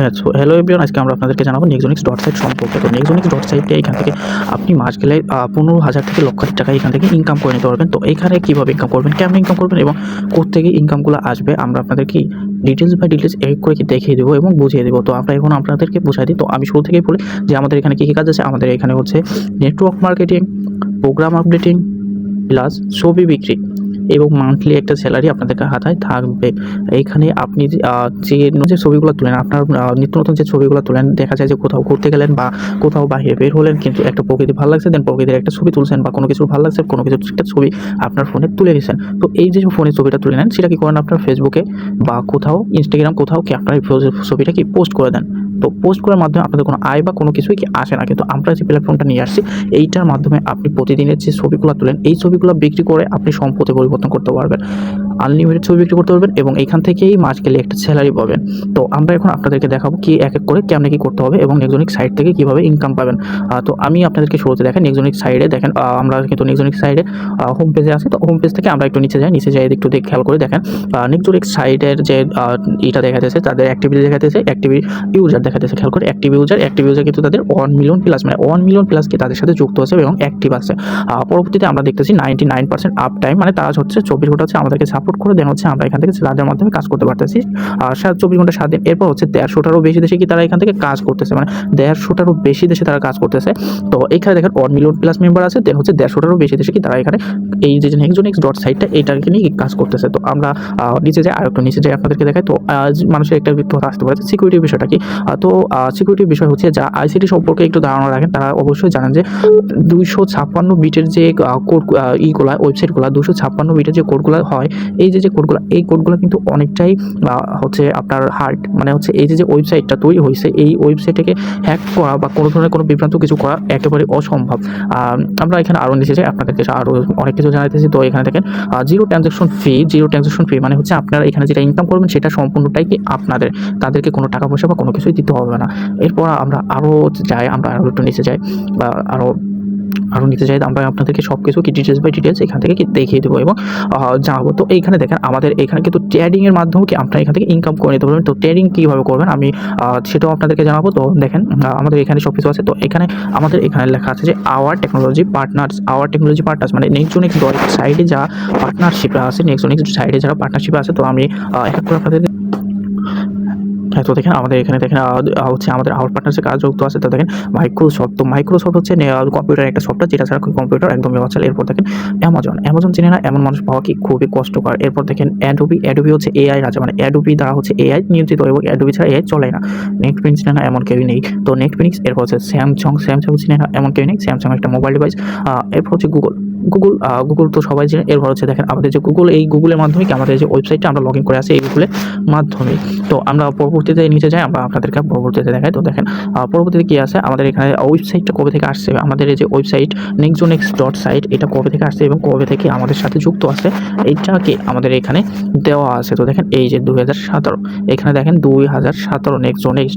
হ্যাঁ, so hello everyone, আজকে আমরা আপনাদেরকে জানাবো নেক্সটজনিক্স ডট সাইট সম্পর্কে। তো নেক্সটজনিক্স ডট সাইটে এখান থেকে আপনি মাস গেলে ১৫,০০০ থেকে লক্ষাধিক টাকা এখান থেকে ইনকাম করে নিতে পারবেন। তো এখানে কীভাবে ইনকাম করবেন, কেমন ইনকাম করবেন এবং কোত্থেকে ইনকামগুলো আসবে আমরা আপনাদেরকে ডিটেলস বাই ডিটেলস এক করে দেখিয়ে দেবো এবং বুঝিয়ে দেবো। তো আমরা এখন আপনাদেরকে বুঝাই দিই। তো আমি শুরু থেকেই বলি যে আমাদের এখানে কী কাজ আছে। আমাদের এখানে হচ্ছে network marketing, programme updating plus ছবি বিক্রি এবং মান্থলি একটা স্যালারি আপনাদের হাতায় থাকবে। এইখানে আপনি যে ছবিগুলো তোলেন, আপনার নিত্য নতুন যে ছবিগুলো তোলেন, দেখা যায় যে কোথাও ঘুরতে গেলেন বা কোথাও বাহিরে বের হলেন, কিন্তু একটা প্রকৃতি ভালো লাগছে, দেন প্রকৃতির একটা ছবি তুলছেন বা কোনো কিছু ভালো লাগছে, কোনো কিছুর একটা ছবি আপনার ফোনে তুলে নিয়েছেন। তো এই যে ফোনে ছবিটা তুলে নেন, সেটা কি করেন আপনার ফেসবুকে বা কোথাও ইনস্টাগ্রাম কোথাও কি আপনার ছবিটা কি পোস্ট করে দেন। তো পোস্ট করার মাধ্যমে আপনাদের কোনো আয় বা কোনো কিছুই কি আসে না, কিন্তু আমরা যে প্ল্যাটফর্মটা নিয়ে আসছি এইটার মাধ্যমে আপনি প্রতিদিনের যে ছবিগুলো তোলেন, এই ছবিগুলো বিক্রি করে আপনি সম্পদে পরিবর্তন করতে পারবেন। আনলিমিটেড ছবি বিক্রি করতে পারবেন এবং এখান থেকেই মাস গেলে একটা স্যালারি পাবেন। তো আমরা এখন আপনাদেরকে দেখাবো কি এক এক করে কেমনে কি করতে হবে এবং নেক্সটজনিক্স সাইট থেকে কীভাবে ইনকাম পাবেন। তো আমি আপনাদেরকে শুরুতে দেখেন নেক্সটজনিক্স সাইডে দেখেন, আমরা কিন্তু নেক্সটজনিক্স সাইডে হোম পেজে আছি। তো হোম পেজ থেকে আমরা একটু নিচে যাই, নিচে যাই একটু খেয়াল করে দেখেন নেক্সটজনিক্স সাইডের যে এটা দেখাতেছে, তাদের অ্যাক্টিভিটি দেখাতেছে, অ্যাক্টিভ ইউজার দেখাতেছে। খেয়াল করে অ্যাক্টিভ ইউজার কিন্তু তাদের 1 মিলিয়ন প্লাস, মানে 1 মিলিয়ন প্লাস কি তাদের সাথে যুক্ত আছে এবং অ্যাক্টিভ আছে। পরবর্তীতে আমরা দেখতেছি 99% আপ টাইম, মানে তারা হচ্ছে 24 ঘন্টা হচ্ছে আমাদেরকে সাপোর্ট করে দেন, হচ্ছে আমরা এখান থেকে তাদের মাধ্যমে কাজ করতে পারতেছি 24 ঘন্টা 7 দিন। এরপর হচ্ছে 150টারও বেশি দেশে কি তারা এখান থেকে কাজ করতেছে, মানে 150টারও বেশি দেশে তারা কাজ করতেছে। তো এখানে দেখেন 1 মিলিয়ন প্লাস মেম্বার আছে, দেন হচ্ছে 150টারও বেশি দেশে কি তারা এখানে এই যে নেক্সটজনিক্স ডট সাইটটা এইটাকে নিয়ে কাজ করতেছে। তো আমরা নিচে যাই, আর একটু নিচে যাই আপনাদেরকে দেখাই। তো মানুষের একটা কথা আসতে পারে সিকিউরিটির বিষয়টা কি। তো সিকিউরিটির বিষয় হচ্ছে যা আইসিটি সম্পর্কে একটু ধারণা রাখেন তারা অবশ্যই জানেন যে 256 বিটের যে কোড ইগুলা ওয়েবসাইটগুলো 256 বিটের যে কোডগুলো হয়, এই যে কোডগুলো, এই কোডগুলো কিন্তু অনেকটাই হচ্ছে আপনার হার্ড, মানে হচ্ছে এই যে ওয়েবসাইটটা তৈরি হয়েছে, এই ওয়েবসাইটটাকে হ্যাক করা বা কোনো ধরনের কোনো বিভ্রান্ত কিছু করা একেবারে অসম্ভব। আমরা এখানে আরও নিচে যাই, আপনাদেরকে আরও অনেক কিছু জানাইতেছি। তো এখানে দেখেন জিরো ট্রানজ্যাকশন ফি, মানে হচ্ছে আপনারা এখানে যেটা ইনকাম করবেন সেটা সম্পূর্ণটাই কি আপনাদের, তাদেরকে কোনো টাকা পয়সা বা কোনো কিছুই দিতে হবে না। এরপর আমরা আরও যাই, আমরা আরও একটু নিচে যাই বা আরও নিতে চাই, আমরা আপনাদেরকে সব কিছু কি ডিটেলস বাই ডিটেলস এখান থেকে কি দেখিয়ে দেবো এবং জানাবো। তো এইখানে দেখেন আমাদের এখানে কিন্তু ট্রেডিংয়ের মাধ্যমে কি আপনারা এখান থেকে ইনকাম করে নিতে পারবেন। তো ট্রেডিং কীভাবে করবেন আমি সেটাও আপনাদেরকে জানাবো। তো দেখেন আমাদের এখানে সব কিছু আছে। তো এখানে আমাদের এখানে লেখা আছে যে আওয়ার টেকনোলজি পার্টনার্স, মানে নেক্সটজনিক্স ডট সাইডে যা পার্টনারশিপ আছে, নেক্সটজনিক্স সাইডে যারা পার্টনারশিপে আছে। তো আমি এক এক করে আপনাদের হ্যাঁ, তো দেখেন আমাদের এখানে দেখেন হচ্ছে আমাদের আওয়ার পার্টনারশিপে কাজ যুক্ত আছে। তো দেখেন মাইক্রোসফট, তো মাইক্রোসফট হচ্ছে কম্পিউটার একটা সফটওয়্যার, যেটা ছাড়া কম্পিউটার একদমই অচল। এরপর দেখেন অ্যামাজন চেনে না এমন মানুষ পাওয়া কি খুবই কষ্টকর। এরপর দেখেন অ্যাডোবি হচ্ছে এআই রাজা, মানে অ্যাডোবি দ্বারা হচ্ছে এআই নিয়ন্ত্রিত এবং অ্যাডোবি ছাড়া এআই চলে না। নেটফিনিক্স চেনে না এমন কেউই নেই। তো নেটফিনিক্স, এরপর হচ্ছে স্যামসাং চেনে না এমন কেউ নেই, স্যামসাং একটা মোবাইল ডিভাইস। এরপর হচ্ছে গুগল তো সবাই জানে। এরপর হচ্ছে দেখেন আমাদের যে এই গুগলের মাধ্যমে কি আমাদের যে ওয়েবসাইটটা আমরা লগ ইন করে আসি এই গুগলের মাধ্যমে। তো আমরা পরবর্তীতে নিচে যাই, আমরা আপনাদেরকে পরবর্তীতে দেখাই। তো দেখেন পরবর্তীতে কি আছে আমাদের এখানে ওয়েবসাইটটা কবে থেকে আসছে, আমাদের এই যে ওয়েবসাইট নেক্সটজনিক্স ডট সাইট এটা কবে থেকে আসছে এবং কবে থেকে আমাদের সাথে যুক্ত আছে এইটাকে আমাদের এখানে দেওয়া আছে। তো দেখেন এই যে 2017, এখানে দেখেন 2017 নেক্সটজনিক্স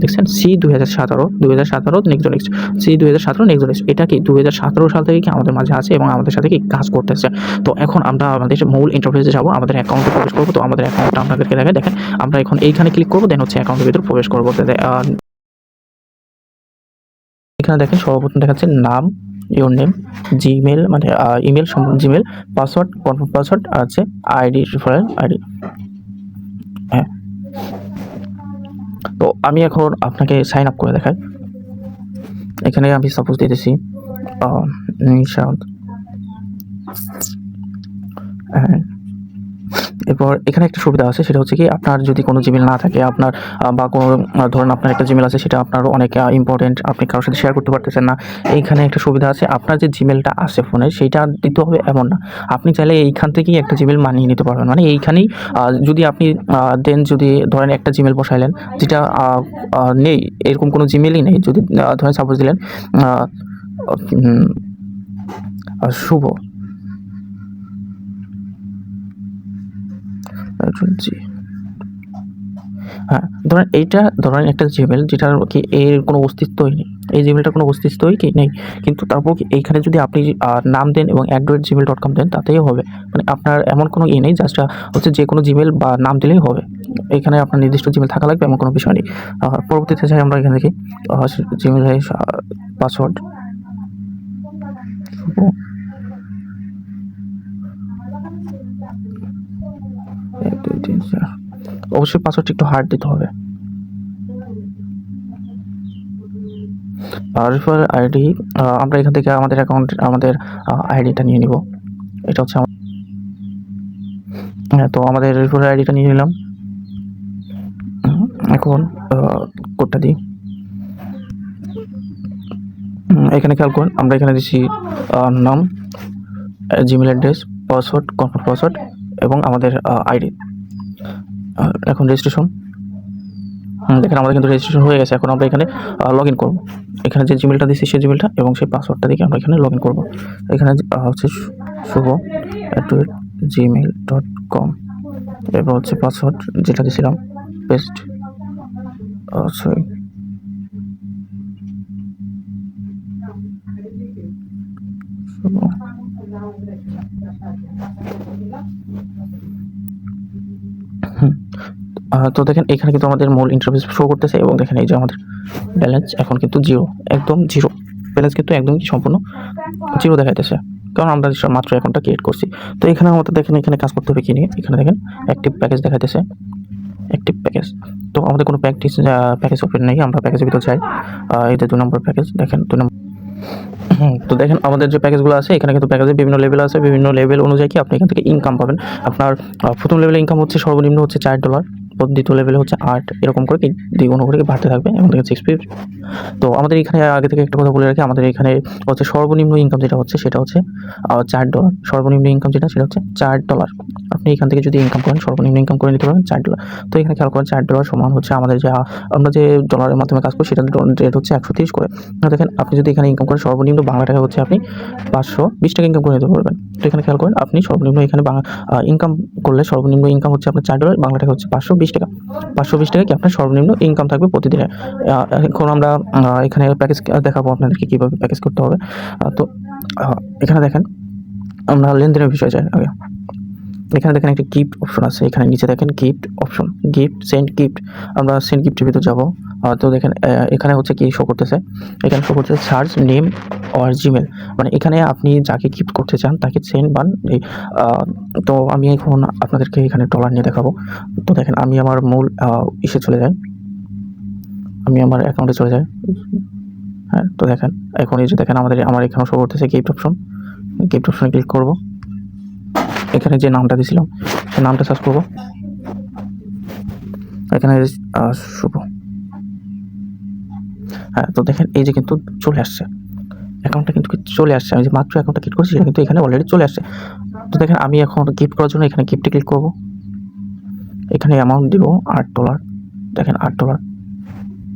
দেখছেন, সি 2017 নেক্সটজনিক্স, সি 2017 নেক্সটজনিক্স, এটা কি 2017 সাল থেকে কি আমাদের মাঝে আছে এবং আমাদের সাথে কি কাজ করতেছে। তো এখন আমরা আমাদের মূল ইন্টারফেসে যাবো, আমাদের অ্যাকাউন্টে প্রবেশ করবো। তো আমাদের অ্যাকাউন্টটা আপনাদেরকে দেখাই। দেখেন আমরা এখন এইখানে ক্লিক করবো, দেন হচ্ছে অ্যাকাউন্টের ভিতরে প্রবেশ করবো। এখানে দেখেন সর্বপ্রথম দেখাচ্ছে নাম, ইউর নেম, জিমেল মানে email, Gmail, password, confirm password, আর আছে আইডি, রেফারেল আইডি। হ্যাঁ, তো আমি এখন আপনাকে সাইন আপ করে দেখাই। এখানে আমি সাপোজ দিতেছি নিশাদ। হ্যাঁ, এরপর এখানে একটা সুবিধা আছে, সেটা হচ্ছে কি আপনার যদি কোনো জিমেল না থাকে আপনার বা কোনো ধরেন আপনার একটা জিমেল আছে সেটা আপনার অনেক ইম্পর্টেন্ট, আপনি কারোর সাথে শেয়ার করতে পারতেছেন না, এইখানে একটা সুবিধা আছে। আপনার যে জিমেলটা আছে ফোনে সেইটা দিতে হবে এমন না, আপনি চাইলে এইখান থেকেই একটা জিমেল মানিয়ে নিতে পারবেন। মানে এইখানেই যদি আপনি দেন যদি ধরেন একটা জিমেল বসাইলেন যেটা নেই, এরকম কোনো জিমেলই নেই, যদি ধরেন সাপোজ দিলেন শুভ জি, হ্যাঁ, ধরেন একটা জিমেইল যেটার কি এর কোনো অস্তিত্বই নেই। এই জিমেইলটার কোনো অস্তিত্বই কি নেই। কিন্তু তারপর কি এইখানে যদি আপনি নাম দেন এবং @gmail.com দেন তাতেই হবে। মানে আপনার এমন কোনো নেই, জাস্ট হচ্ছে যেকোনো জিমেইল বা নাম দিলেই হবে। এখানে আপনার নির্দিষ্ট জিমেইল থাকা লাগবে এমন কোনো বিষয় নেই। পরবর্তীতে যাই আমরা এখান থেকে জিমেইলের পাসওয়ার্ড ১, ২, ৩, ৪ অবশ্যই পাসওয়ার্ডটা একটু হার্ড দিতে হবে। রেফারেল আইডি আমরা এখান থেকে আমাদের আইডিটা নিয়ে নিব। এটা হচ্ছে হ্যাঁ, তো আমাদের রেফারেল আইডিটা নিয়ে নিলাম। এখন কোডটা দিই। এখানে খেয়াল করুন, আমরা এখানে দিচ্ছি নাম, Gmail address, password, confirm password এবং আমাদের আইডি। এখন রেজিস্ট্রেশন। দেখেন আমাদের কিন্তু রেজিস্ট্রেশন হয়ে গেছে। এখন আমরা এখানে লগ ইন করবো। এখানে যে জিমেলটা দিচ্ছি সেই জিমেলটা এবং সেই পাসওয়ার্ডটা দিয়ে আমরা এখানে লগ ইন করবো। এখানে হচ্ছে শুভ@gmail.com এরপর হচ্ছে পাসওয়ার্ড যেটা দিয়েছিলাম পেস্ট। সরি, শুভ তো দেখেন এখানে কিন্তু আমাদের মূল ইন্টারফেস শো করতেছে এবং দেখেন এই যে আমাদের ব্যালেন্স এখন কিন্তু জিরো, একদম জিরো। ব্যালেন্স কিন্তু একদম সম্পূর্ণ জিরো দেখাইতেছে, কারণ আমরা মাত্র অ্যাকাউন্টটা ক্রিয়েট করছি। তো এখানে আমাদের দেখেন এখানে কাজ করতে হবে কি নিয়ে, এখানে দেখেন অ্যাক্টিভ প্যাকেজ দেখাইতেছে, অ্যাক্টিভ প্যাকেজ। তো আমাদের কোনো প্যাকেজ ওপেন নেই, আমরা প্যাকেজের ভিতর যাই। এটা 2 নম্বর প্যাকেজ, দেখেন 2 নম্বর। তো দেখেন আমাদের যে প্যাকেজগুলো আছে এখানে কিন্তু প্যাকেজের বিভিন্ন লেভেল আছে, বিভিন্ন লেভেল অনুযায়ী কি আপনি এখান থেকে ইনকাম পাবেন। আপনার প্রথম লেভেলে ইনকাম হচ্ছে সর্বনিম্ন হচ্ছে $4, দ্বিতীয় লেভেলে হচ্ছে 8, এরকম করে কি দ্বিগুণ করে কি বাড়তে থাকবে এবং দেখেন 6 তো আমাদের এখানে আগে থেকে একটা কথা বলে রাখি, আমাদের এখানে হচ্ছে সর্বনিম্ন ইনকাম যেটা হচ্ছে সেটা হচ্ছে $4। সর্বনিম্ন ইনকাম যেটা সেটা হচ্ছে $4। আপনি এখান থেকে যদি ইনকাম করেন সর্বনিম্ন ইনকাম করে নিতে পারবেন $4। তো এখানে খেয়াল করেন $4 সমান হচ্ছে আমাদের যে আমরা যে ডলারের মাধ্যমে কাজ করি সেটার রেট হচ্ছে 130 করে। দেখেন আপনি যদি এখানে ইনকাম করেন সর্বনিম্ন বাংলা টাকা হচ্ছে আপনি 520 টাকা ইনকাম করে নিতে পারবেন। তো এখানে খেয়াল করেন আপনি সর্বনিম্ন এখানে ইনকাম করলে সর্বনিম্ন ইনকাম হচ্ছে আপনার $4, বাংলা টাকা হচ্ছে 520 টাকা। 520 টাকা কি আপনার সর্বনিম্ন ইনকাম থাকবে প্রতিদিনে। এখন আমরা এখানে প্যাকেজ দেখাবো আপনাদেরকে কীভাবে প্যাকেজ করতে হবে। তো এখানে দেখেন আমরা লেনদেনের বিষয়ে যাই আগে। এখানে দেখেন একটা গিফট অপশন আছে, এখানে নিচে দেখেন গিফট অপশন, সেন্ড গিফট। আমরা সেন্ড গিফটের ভিতর যাবো। তো দেখেন এখানে হচ্ছে কি শো করতেছে, এখানে শো করতেছে সার্চ নেম অর জিমেল, মানে এখানে আপনি যাকে গিফট করতে চান তাকে সেন্ড বান এই। তো আমি এখন আপনাদেরকে এখানে ডলার নিয়ে দেখাবো। তো দেখেন আমি আমার মূল ইসে চলে যাই, আমি আমার অ্যাকাউন্টে চলে যাই। হ্যাঁ, তো দেখেন এখন এই যে দেখেন আমার এখানে শো করতেছে গিফট অপশন। গিফট অপশনে ক্লিক করব, এখানে যে নামটা দিয়েছিলাম সেই নামটা সার্চ করব। এখানে শুভ। হ্যাঁ, তো দেখেন এই যে কিন্তু চলে আসছে, অ্যাকাউন্টটা কিন্তু চলে আসছে। আমি যে মাত্র অ্যাকাউন্টটা ক্রিয়েট করেছি সেটা কিন্তু এখানে অলরেডি চলে আসছে। তো দেখেন আমি এখন গিফট করার জন্য এখানে গিফটে ক্লিক করব। এখানে অ্যামাউন্ট দিব $8। দেখেন $8,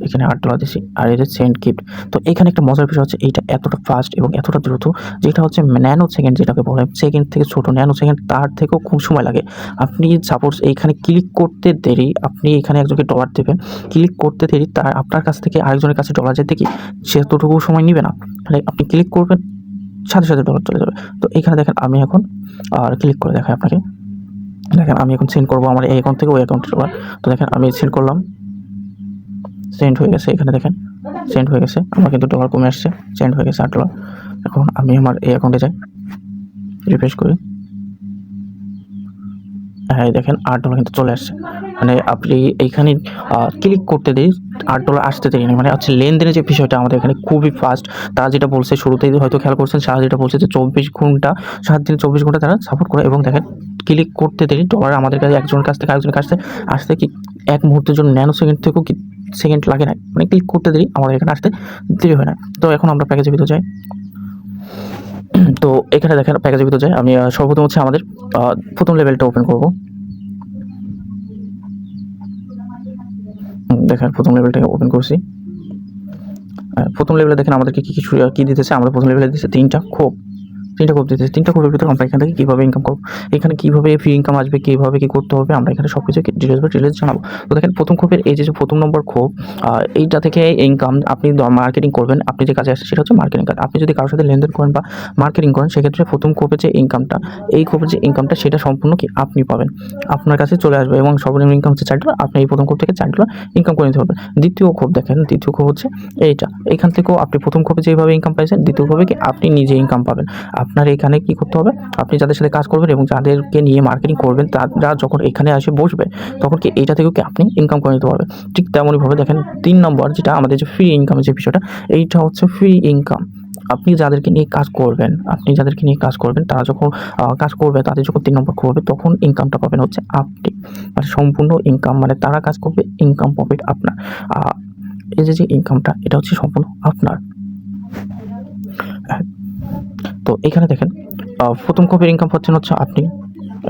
এখানে $8 দিছি আর এই যে সেন্ড গিফট। তো এখানে একটা মজার বিষয় হচ্ছে এইটা এতটা ফাস্ট এবং এতটা দ্রুত, যেটা হচ্ছে ন্যানো সেকেন্ড যেটাকে বলে, সেকেন্ড থেকে ছোট ন্যানো সেকেন্ড তার থেকেও খুব সময় লাগে। আপনি সাপোজ এইখানে ক্লিক করতে দেরি, আপনি এখানে একজনকে ডলার দেবেন, ক্লিক করতে দেরি তার আপনার কাছ থেকে আরেকজনের কাছে ডলার যেতে কি সেতটুকু সময় নেবে না। মানে আপনি ক্লিক করবেন সাথে সাথে ডলার চলে যাবে। তো এখানে দেখেন আমি এখন ক্লিক করে দেখাই আপনাকে। দেখেন আমি এখন সেন্ড করবো আমার এই অ্যাকাউন্ট থেকে ওই অ্যাকাউন্টে ডলার। তো দেখেন আমি সেন্ড করলাম, সেন্ড হয়ে গেছে। এখানে দেখেন সেন্ড হয়ে গেছে, আমার কিন্তু ডলার কমে আসছে, সেন্ড হয়ে গেছে $8। এখন আমি আমার এই অ্যাকাউন্টে যাই, রিফ্রেশ করি। হ্যাঁ, দেখেন $8 কিন্তু চলে আসছে। মানে আপনি এইখানে ক্লিক করতে দেরি, $8 আসতে দেরি নেই। মানে হচ্ছে লেনদেনের যে বিষয়টা আমাদের এখানে খুবই ফাস্ট। তারা যেটা বলছে শুরুতেই হয়তো খেয়াল করছেন, তারা যেটা বলছে যে 24 ঘন্টা 7 দিনে 24 ঘন্টা তারা সাপোর্ট করে। এবং দেখেন ক্লিক করতে দেরি ডলার আমাদের কাছে একজনের কাছ থেকে আরেকজনের কাছে আসতে কি এক মুহূর্তের জন্য ন্যানো সেকেন্ড থেকেও কি সেকেন্ড লাগে না। মানে ক্লিক করতে দেরি আমাদের এখানে আসতে দেরি হয় না। তো এখন আমরা প্যাকেজের ভিতর যাই। তো এখানে দেখেন প্যাকেজের ভিতর যাই, আমি সর্বপ্রথম হচ্ছে আমাদের প্রথম লেভেলটা ওপেন করব। দেখেন প্রথম লেভেলটাকে ওপেন করছি। প্রথম লেভেলে দেখেন আমাদেরকে কি দিতেছে, আমাদের প্রথম লেভেলে দিতেছে 3টা খোপ। 3টা কোপ দিতেছে। 3টা কোপের ভিতরে আমরা এখান থেকে কীভাবে ইনকাম করব, এখানে কীভাবে ফ্রি ইনকাম আসবে, কীভাবে কী করতে হবে, আমরা এখানে সব কিছু ডিটেলস জানাবো। তো দেখেন প্রথম কোপের এই যে 1ম নম্বর কোপ, এইটা থেকে ইনকাম আপনি মার্কেটিং করবেন। আপনি যে কাজে আসছে সেটা হচ্ছে মার্কেটিং কাজ। আপনি যদি কারোর সাথে লেনদেন করেন বা মার্কেটিং করেন, সেক্ষেত্রে প্রথম কোপের যে ইনকামটা, এই কোপের যে ইনকামটা সেটা সম্পূর্ণ কি আপনি পাবেন, আপনার কাছে চলে আসবে এবং সর্বনিম্ন ইনকাম হচ্ছে $4। আপনি এই প্রথম কোপ থেকে $4 ইনকাম করে নিতে পারবেন। দ্বিতীয় কোপ দেখেন, দ্বিতীয় কোপ হচ্ছে এইটা। এখান থেকেও আপনি প্রথম কোপে যেভাবে ইনকাম পাইছেন, দ্বিতীয় কোপে কি আপনি নিজে ইনকাম পাবেন। আপনার এখানে কি করতে হবে, আপনি যাদের সাথে কাজ করবেন এবং যাদেরকে নিয়ে মার্কেটিং করবেন, তারা যখন এখানে এসে বসবে, তখন কি এইটা থেকেও কি আপনি ইনকাম করে নিতে পারবেন। ঠিক তেমনইভাবে দেখেন 3 নম্বর যেটা আমাদের যে ফ্রি ইনকামের যে বিষয়টা, এইটা হচ্ছে ফ্রি ইনকাম। আপনি যাদেরকে নিয়ে কাজ করবেন, তারা যখন কাজ করবে, তাদের যখন 3 নম্বর করবে, তখন ইনকামটা পাবেন হচ্ছে আপনি। মানে সম্পূর্ণ ইনকাম, মানে তারা কাজ করবে, ইনকাম প্রফিট আপনার। এই যে ইনকামটা, এটা হচ্ছে সম্পূর্ণ আপনার। তো এখানে দেখেন প্রথম কোপের ইনকাম পাচ্ছেন হচ্ছে আপনি।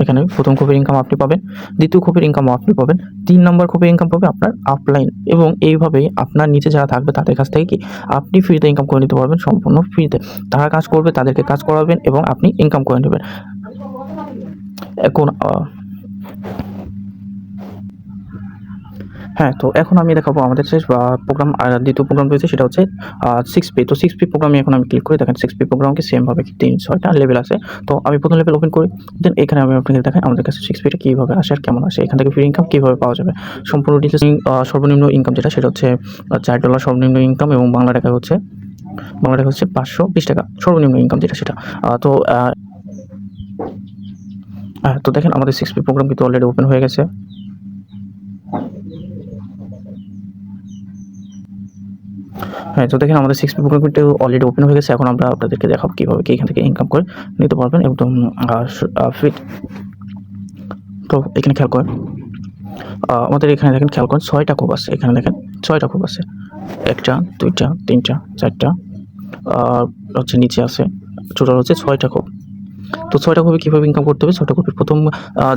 এখানে প্রথম কোপের ইনকাম আপনি পাবেন, দ্বিতীয় কোপের ইনকামও আপনি পাবেন, 3 নম্বর কোপের ইনকাম পাবে আপনার আপলাইন। এবং এইভাবেই আপনার নিচে যারা থাকবে তাদের কাছ থেকে কি আপনি ফ্রিতে ইনকাম করে নিতে পারবেন, সম্পূর্ণ ফ্রিতে। তারা কাজ করবে, তাদেরকে কাজ করাবেন এবং আপনি ইনকাম করে নেবেন। এখন হ্যাঁ, তো এখন আমি দেখাবো আমাদের যে প্রোগ্রাম, দ্বিতীয় প্রোগ্রাম রয়েছে সেটা হচ্ছে 6P। তো 6P প্রোগ্রামে এখন আমি ক্লিক করি। দেখেন 6P প্রোগ্রামকে সেমভাবে 3-6টা লেভেল আছে। তো আমি প্রথম লেভেল ওপেন করি, দেন এখানে আমি আপনাকে দেখাই আমাদের কাছে 6Pটা কীভাবে আসে আর কেমন আসে, এখান থেকে ফ্রি ইনকাম কীভাবে পাওয়া যাবে। সম্পূর্ণ ডিটেলস। সর্বনিম্ন ইনকাম যেটা, সেটা হচ্ছে $4 সর্বনিম্ন ইনকাম এবং বাংলা টাকা হচ্ছে $520 সর্বনিম্ন ইনকাম যেটা সেটা। তো দেখেন আমাদের 6P প্রোগ্রাম কিন্তু অলরেডি ওপেন হয়ে গেছে। হ্যাঁ, তো দেখেন আমাদের 6P প্রোগ্রামটা অলরেডি ওপেন হয়ে গেছে। এখন আমরা আপনাদেরকে দেখাবো কীভাবে কি এখান থেকে ইনকাম করে নিতে পারবেন একদম ফ্রি। তো এখানে খেয়াল করেন, আমাদের এখানে দেখেন খেয়াল করেন 6টা কোপ আছে। এখানে দেখেন 6টা কোপ আছে, 1টা 2টা 3টা 4টা, হচ্ছে নিচে আছে, টোটাল হচ্ছে 6টা কোপ। তো 6টা কোপে কীভাবে ইনকাম করতে হবে, 6টা কোপের প্রথম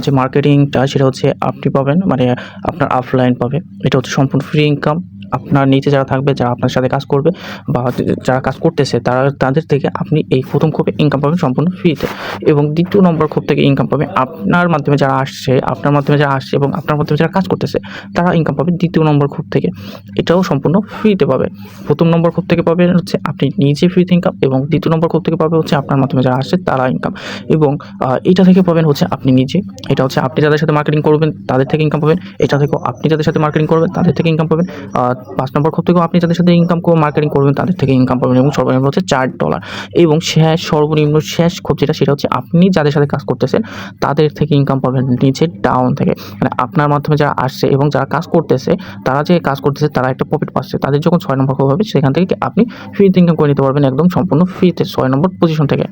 যে মার্কেটিংটা সেটা হচ্ছে আপনি পাবেন, মানে আপনার অফলাইন পাবে। এটা হচ্ছে সম্পূর্ণ ফ্রি ইনকাম। আপনার নিচে যারা থাকবে, যারা আপনার সাথে কাজ করবে বা যারা কাজ করতেছে, তাদের থেকে আপনি এই প্রথম কোপে ইনকাম পাবেন সম্পূর্ণ ফ্রিতে। এবং দ্বিতীয় নম্বর কোপ থেকে ইনকাম পাবে আপনার মাধ্যমে যারা আসছে এবং আপনার মাধ্যমে যারা কাজ করতেছে, তারা ইনকাম পাবে দ্বিতীয় নম্বর কোপ থেকে। এটাও সম্পূর্ণ ফ্রিতে পাবে। প্রথম নম্বর কোপ থেকে পাবেন হচ্ছে আপনি নিজে ফ্রিতে ইনকাম, এবং দ্বিতীয় নম্বর কোপ থেকে পাবে হচ্ছে আপনার মাধ্যমে যারা আসছে তারা ইনকাম। এবং এটা থেকে পাবেন হচ্ছে আপনি নিজে। এটা হচ্ছে আপনি যাদের সাথে মার্কেটিং করবেন তাদের থেকে ইনকাম পাবেন। এটা থেকেও আপনি যাদের সাথে মার্কেটিং করবেন তাদের থেকে ইনকাম পাবেন। 5 নম্বর কোপ থেকেও আপনি যাদের সাথে মার্কেটিং করবেন তাদের থেকে ইনকাম পাবেন, এবং সর্বনিম্ন হচ্ছে $4। এবং সর্বনিম্ন শেষ কোপ যেটা, সেটা হচ্ছে আপনি যাদের সাথে কাজ করতেছেন তাদের থেকে ইনকাম পাবেন নিচে ডাউন থেকে। মানে আপনার মাধ্যমে যারা আসছে এবং যারা কাজ করতেছে, তারা একটা প্রফিট পাচ্ছে। তাদের যখন 6 নম্বর কোপ হবে, সেখান থেকে আপনি ফ্রিতে ইনকাম করে নিতে পারবেন একদম সম্পূর্ণ ফ্রিতে 6 নম্বর পজিশন থেকে।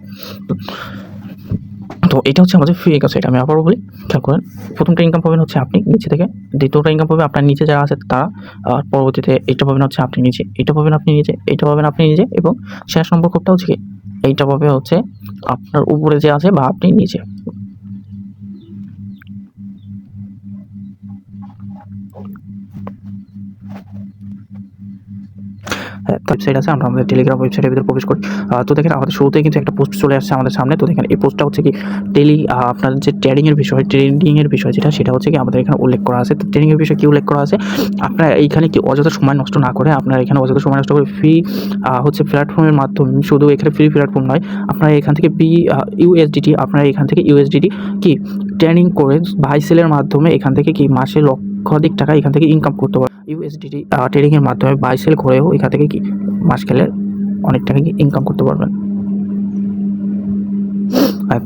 তো এটা হচ্ছে আমাদের ফ্রি ইনকাম। সেটা আমি আবারও বলি, খেয়াল করেন, প্রথমটা ইনকাম পাবেন হচ্ছে আপনি নিচে থেকে, দ্বিতীয়টা ইনকাম পাবে আপনার নিচে যারা আছে তারা, আর পরবর্তীতে এটা পাবেন হচ্ছে আপনি নিজে, এটা পাবেন আপনি নিজে, এটা পাবেন আপনি নিজে, এবং শেষ নম্বর কোপটা হচ্ছে কি এইটা পাবে হচ্ছে আপনার উপরে যে আছে বা আপনি নিচে। ওয়েবসাইট আছে, আমরা আমাদের টেলিগ্রাম ওয়েবসাইটের ভিতরে প্রবেশ করি। তো দেখেন আমাদের শুরুতেই কিন্তু একটা পোস্ট চলে আসছে আমাদের সামনে। তো দেখেন এই পোস্টটা হচ্ছে কি আপনার যে ট্রেডিংয়ের বিষয় যেটা, সেটা হচ্ছে কি আমাদের এখানে উল্লেখ করা আছে। তো ট্রেডিংয়ের বিষয়ে কী উল্লেখ করা আছে, আপনারা এইখানে কি অযথা সময় নষ্ট না করে, আপনারা এখানে অযথা সময় নষ্ট করে ফ্রি হচ্ছে প্ল্যাটফর্মের মাধ্যমে, শুধু এখানে ফ্রি প্ল্যাটফর্ম নয়, আপনারা এখান থেকে USDT আপনারা এখান থেকে USDT কি ট্রেডিং করে বাই সেলের মাধ্যমে এখান থেকে কি মাসে লক্ষাধিক টাকা এখান থেকে ইনকাম করতে পারে। USDT ট্রেডিংয়ের মাধ্যমে বাই সেল করেও এখান থেকে কি মাস খেলে অনেক টাকা কি ইনকাম করতে পারবেন।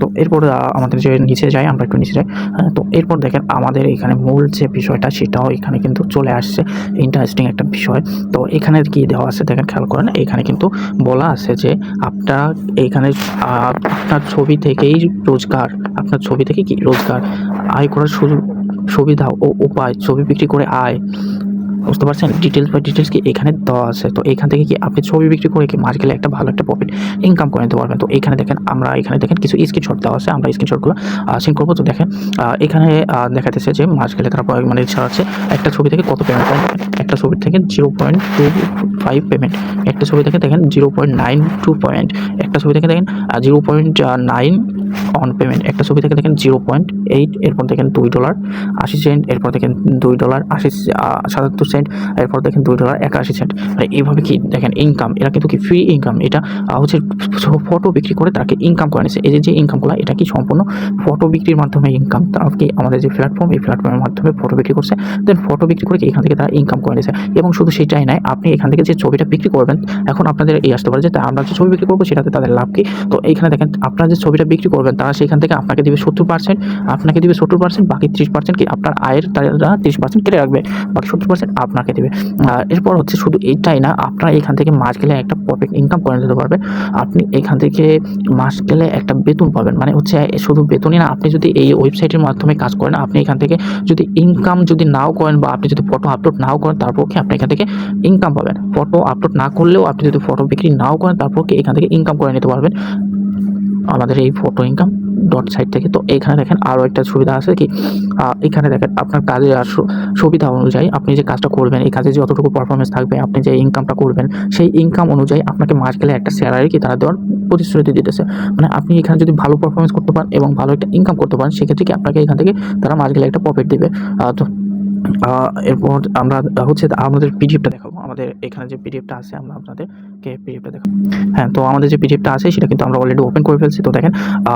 তো এরপর আমাদের যে নিচে যাই, আমরা একটু নিচে যাই। তো এরপর দেখেন আমাদের এখানে মূল যে বিষয়টা, সেটাও এখানে কিন্তু চলে আসছে। ইন্টারেস্টিং একটা বিষয়। তো এখানে কি দেওয়া আছে দেখেন, খেয়াল করেন, এখানে কিন্তু বলা আছে যে আপনার এইখানে আপনার ছবি থেকেই রোজগার, আয় করার সুবিধা ও উপায়, ছবি বিক্রি করে আয়। বুঝতে পারছেন? ডিটেলস কি এখানে দেওয়া আছে। তো এখান থেকে কি আপনি ছবি বিক্রি করে কি মাস গেলে একটা ভালো একটা প্রফিট ইনকাম করে নিতে পারবেন। তো এখানে দেখেন এখানে দেখেন কিছু স্ক্রিনশট দেওয়া আছে। আমরা স্ক্রিনশটগুলো সেন্ড করব। তো দেখেন এখানে দেখাতেছে যে মাস গেলে তারা মানে ছাড়াচ্ছে একটা ছবি থেকে কত পেমেন্ট পায়। একটা ছবি থেকে 0.25 পেমেন্ট, একটা ছবি থেকে দেখেন 0.92 পয়েন্ট, একটা ছবি থেকে দেখেন 0.9 অন পেমেন্ট, একটা ছবি থেকে দেখেন 0.8, এরপর দেখেন $2.80, এরপর দেখেন $2.77, এরপর দেখেন $2.81। মানে এইভাবে কি দেখেন ইনকাম, এরা কিন্তু কি ফ্রি ইনকাম, এটা হচ্ছে ফটো বিক্রি করে তাকে ইনকাম করে নিছে। এই যে ইনকামগুলো এটা কি সম্পূর্ণ ফটো বিক্রির মাধ্যমে ইনকাম। তারা কি আমাদের যে প্ল্যাটফর্ম, এই প্ল্যাটফর্মের মাধ্যমে ফটো বিক্রি করছে, দেন ফটো বিক্রি করে কি এখান থেকে তারা ইনকাম করে নিছে। এবং শুধু সেটাই নয়, আপনি এখান থেকে যে ছবিটা বিক্রি করবেন, এখন আপনাদের এই আসতে পারে যে আমরা যে ছবি বিক্রি করবো সেটাতে তাদের লাভ কি। তো এইখানে দেখেন আপনারা যে ছবিটা বিক্রি করবেন তারা সেখান থেকে আপনাকে দিবে 70%, আপনাকে দিবে 70%, বাকি 30% কি আপনার আয়ের তারা 30% কেটে রাখবে, বাকি 70% আপনাকে দেবে। এরপর হচ্ছে শুধু এইটাই না, আপনারা এখান থেকে মাস গেলে একটা প্রফিট ইনকাম করে নিতে পারবেন। আপনি এখান থেকে মাস গেলে একটা বেতন পাবেন, মানে হচ্ছে শুধু বেতনই না, আপনি যদি এই ওয়েবসাইটের মাধ্যমে কাজ করেন, আপনি এখান থেকে যদি ইনকাম যদি নাও করেন বা আপনি যদি ফটো আপলোড নাও করেন, তারপর কি আপনি এখান থেকে ইনকাম পাবেন। ফটো আপলোড না করলেও আপনি যদি ফটো বিক্রি নাও করেন, তারপর কি এখান থেকে ইনকাম করে নিতে পারবেন আমাদের এই ফটো ইনকাম ডট সাইট থেকে। তো এখানে দেখেন আরও একটা সুবিধা আছে কি, এখানে দেখেন আপনার কাজের সুবিধা অনুযায়ী আপনি যে কাজটা করবেন, এই কাজে যতটুকু পারফরমেন্স থাকবে, আপনি যে ইনকামটা করবেন, সেই ইনকাম অনুযায়ী আপনাকে মাস গেলে একটা স্যালারি কি তারা দেওয়ার প্রতিশ্রুতি দিতেছে। মানে আপনি এখানে যদি ভালো পারফরমেন্স করতে পারেন এবং ভালো একটা ইনকাম করতে পারেন, সেক্ষেত্রে কি আপনাকে এখান থেকে তারা মাস গেলে একটা প্রফিট দেবে। তো এরপর আমরা হচ্ছে আমাদের পিডিএফটা দেখাবো। আমাদের এখানে যে পিডিএফটা আছে, আমরা আপনাদেরকে পিডিএফটা দেখাবো। হ্যাঁ, তো আমাদের যে পিডিএফটা আছে সেটা কিন্তু আমরা অলরেডি ওপেন করে ফেলছি। তো দেখেন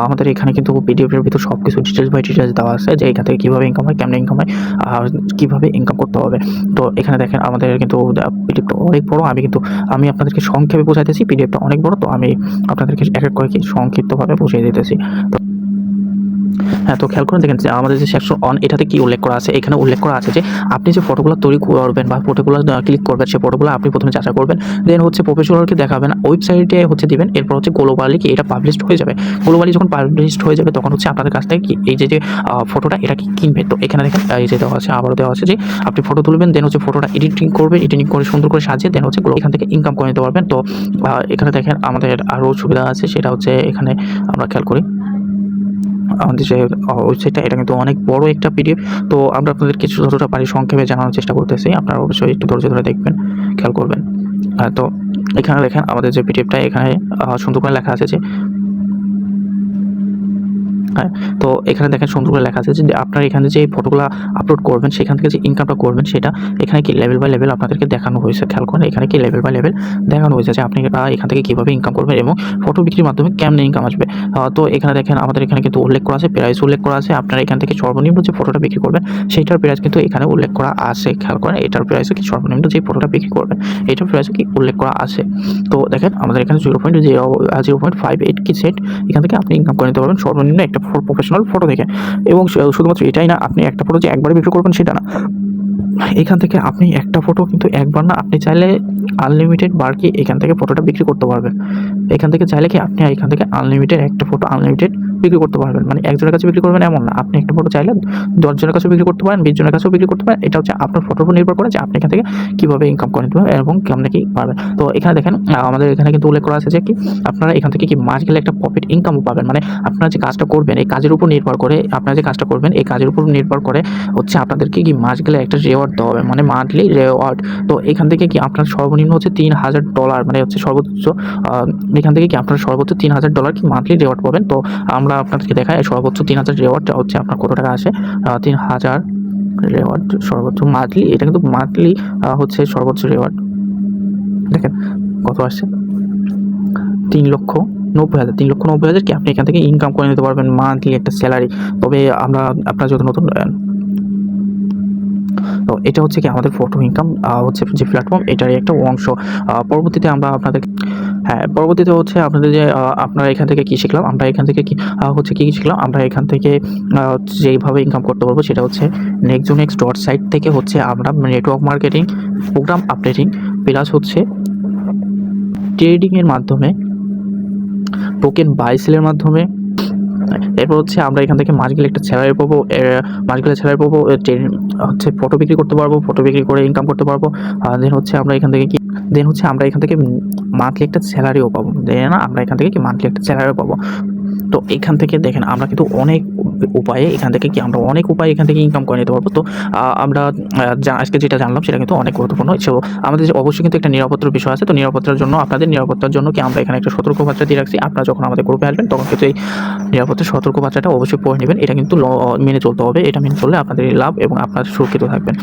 আমাদের এখানে কিন্তু পিডিএফের ভিতর সব কিছু ডিটেলস বাই ডিটেলস দেওয়া আছে, যে এখান থেকে কীভাবে ইনকাম হয়, কেমনে ইনকাম হয়, আর কীভাবে ইনকাম করতে হবে। তো এখানে দেখেন আমাদের কিন্তু পিডিএফটা অনেক বড়। আমি আপনাদেরকে সংক্ষেপে বোঝাইতেছি, পিডিএফটা অনেক বড়, তো আমি আপনাদেরকে এক এক করে কি সংক্ষিপ্তভাবে বুঝিয়ে দিতেছি। তো হ্যাঁ, তো খেয়াল করে দেখেন যে আমাদের যে সেকশন অন, এটাতে কি উল্লেখ করা আছে। এখানে উল্লেখ করা আছে যে আপনি যে ফটোগুলো তৈরি করবেন বা ফটোগুলো ক্লিক করবেন, সেই ফটোগুলো আপনি প্রথমে যাচাই করবেন, দেন হচ্ছে প্রফেশনালকে দেখাবেন, ওয়েবসাইটে হচ্ছে দিবেন, এরপর হচ্ছে গ্লোবালি কি এটা পাবলিশড হয়ে যাবে। গ্লোবালি যখন পাবলিশড হয়ে যাবে, তখন হচ্ছে আপনাদের কাছ থেকে কি এই যে ফটোটা এটা কি কিনবে। তো এখানে দেখেন এই যে দেওয়া আছে, আবারও দেওয়া আছে যে আপনি ফটো তুলবেন, দেন হচ্ছে ফটোটা এডিটিং করবেন, এডিটিং করে সুন্দর করে সাজিয়ে দেন হচ্ছে এখান থেকে ইনকাম করে নিতে পারবেন। তো এখানে দেখেন আমাদের আরও সুবিধা আছে, সেটা হচ্ছে এখানে আমরা খেয়াল করি আমাদের যে ওয়েবসাইটটা, এটা কিন্তু অনেক বড় একটা পিডিএফ। তো আমরা আপনাদের কিছু যতটা পারি সংক্ষেপে জানানোর চেষ্টা করতেছি, আপনারা অবশ্যই একটু ধৈর্য ধরে দেখবেন, খেয়াল করবেন। তো এখানে দেখেন আমাদের যে পিডিএফটা, এখানে সুন্দর করে লেখা আছে যে হ্যাঁ, তো এখানে দেখেন সুন্দর করে লেখা আছে যে আপনার এখানে যে ফটোগুলো আপলোড করবেন, সেখান থেকে যে ইনকামটা করবেন, সেটা এখানে কি লেভেল বাই লেভেল আপনাদেরকে দেখানো হয়েছে। খেয়াল করেন এখানে কি লেভেল বাই লেভেল দেখানো হয়েছে যে আপনি এখান থেকে কীভাবে ইনকাম করবেন এবং ফটো বিক্রির মাধ্যমে কেমন ইনকাম আসবে। তো এখানে দেখেন আমাদের এখানে কিন্তু উল্লেখ করা আছে, প্রাইস উল্লেখ করা আছে। আপনারা এখান থেকে সর্বনিম্ন যে ফটোটা বিক্রি করবেন, সেইটার প্রাইস কিন্তু এখানে উল্লেখ করা আছে। খেয়াল করেন এটার প্রাইসও কি সর্বনিম্ন যে ফটোটা বিক্রি করবেন, এটার প্রাইসও কি উল্লেখ করা আছে। তো দেখেন আমাদের এখানে 0.58 কি সেট, এখান থেকে আপনি ইনকাম করে নিতে পারবেন সর্বনিম্ন একটা প্রফেশনাল ফটো থেকে। এবং শুধুমাত্র এটাই না, আপনি একটা ফটো যে একবারে বিক্রি করবেন সেটা না, এখান থেকে আপনি একটা ফটো কিন্তু একবার না, আপনি চাইলে আনলিমিটেড বার কি এখান থেকে ফটোটা বিক্রি করতে পারবেন। এখান থেকে চাইলে কি আপনি এখান থেকে আনলিমিটেড একটা ফটো আনলিমিটেড বিক্রি করতে পারবেন। মানে একজনের কাছে বিক্রি করবেন এমন না, আপনি একটা ফটো চাইলে 10 জনের কাছেও বিক্রি করতে পারেন, 20 জনের কাছেও বিক্রি করতে পারেন। এটা হচ্ছে আপনার ফটোর উপর নির্ভর করে যে আপনি এখান থেকে কীভাবে ইনকাম করে নিতে পারবেন এবং কেমনে কি পারবেন। তো এখানে দেখেন আমাদের এখানে কিন্তু উল্লেখ করা আছে যে কি আপনারা এখান থেকে কি মাস গেলে একটা প্রফিট ইনকামও পাবেন। মানে আপনারা যে কাজটা করবেন, এই কাজের উপর নির্ভর করে, আপনারা যে কাজটা করবেন এই কাজের উপর নির্ভর করে হচ্ছে আপনাদেরকে কি মাস গেলে একটা রেওয়ার্ড দেওয়া হবে, মানে মান্থলি রেওয়ার্ড। তো এখান থেকে কি আপনার সর্বনিম্ন হচ্ছে $3000, মানে হচ্ছে সর্বোচ্চ এখান থেকে কি আপনার সর্বোচ্চ $3000 কি মান্থলি রেওয়ার্ড পাবেন। তো আমরা আপনাদেরকে দেখাই সর্বোচ্চ 3000 রেওয়ার্ডটা হচ্ছে আপনার কত টাকা আসে। 3000 রেওয়ার্ড সর্বোচ্চ মান্থলি, এটা কিন্তু মান্থলি হচ্ছে সর্বোচ্চ রেওয়ার্ড। দেখেন কত আসছে, 3,90,000 কি আপনি এখান থেকে ইনকাম করে নিতে পারবেন মান্থলি একটা স্যালারি। তবে আপনারা যত নতুন, তো এটা হচ্ছে কি আমাদের ফটো ইনকাম হচ্ছে যে প্ল্যাটফর্ম, এটারই একটা অংশ। পরবর্তীতে আমরা পরবর্তীতে হচ্ছে আপনাদের যে আপনারা এখান থেকে কী শিখলাম, আমরা এখান থেকে কি হচ্ছে কী শিখলাম, আমরা এখান থেকে যেইভাবে ইনকাম করতে পারবো সেটা হচ্ছে nextzonex.site থেকে হচ্ছে আমরা network marketing, programme updating, plus হচ্ছে ট্রেডিংয়ের মাধ্যমে, টোকেন বাই সেলের মাধ্যমে, এরপর হচ্ছে আমরা এখান থেকে মাস গেলে একটা স্যালারি পাবো, মাস গেলে স্যালারি পাবো, হচ্ছে ফটো বিক্রি করতে পারবো, ফটো বিক্রি করে ইনকাম করতে পারবো। দেন হচ্ছে আমরা এখান থেকে মান্থলি একটা স্যালারিও পাবো। দেন আমরা এখান থেকে মান্থলি একটা স্যালারিও পাবো। তো এখান থেকে দেখেন আমরা কিন্তু অনেক উপায়ে অনেক উপায়ে এখান থেকে ইনকাম করে নিতে পারবো। তো আমরা আজকে যেটা জানলাম সেটা কিন্তু অনেক গুরুত্বপূর্ণ। সো আমাদের অবশ্যই কিন্তু একটা নিরাপত্তার বিষয় আছে। তো আপনাদের নিরাপত্তার জন্য আমরা এখানে একটা সতর্কবার্তা দিয়ে রাখছি। আপনারা যখন আমাদের গ্রুপে আসবেন তখন কিন্তু এই নিরাপত্তার সতর্কবার্তাটা অবশ্যই পড়ে নেবেন। এটা কিন্তু মেনে চলতে হবে। এটা মেনে চললে আপনাদের লাভ এবং আপনারা সুরক্ষিত থাকবেন।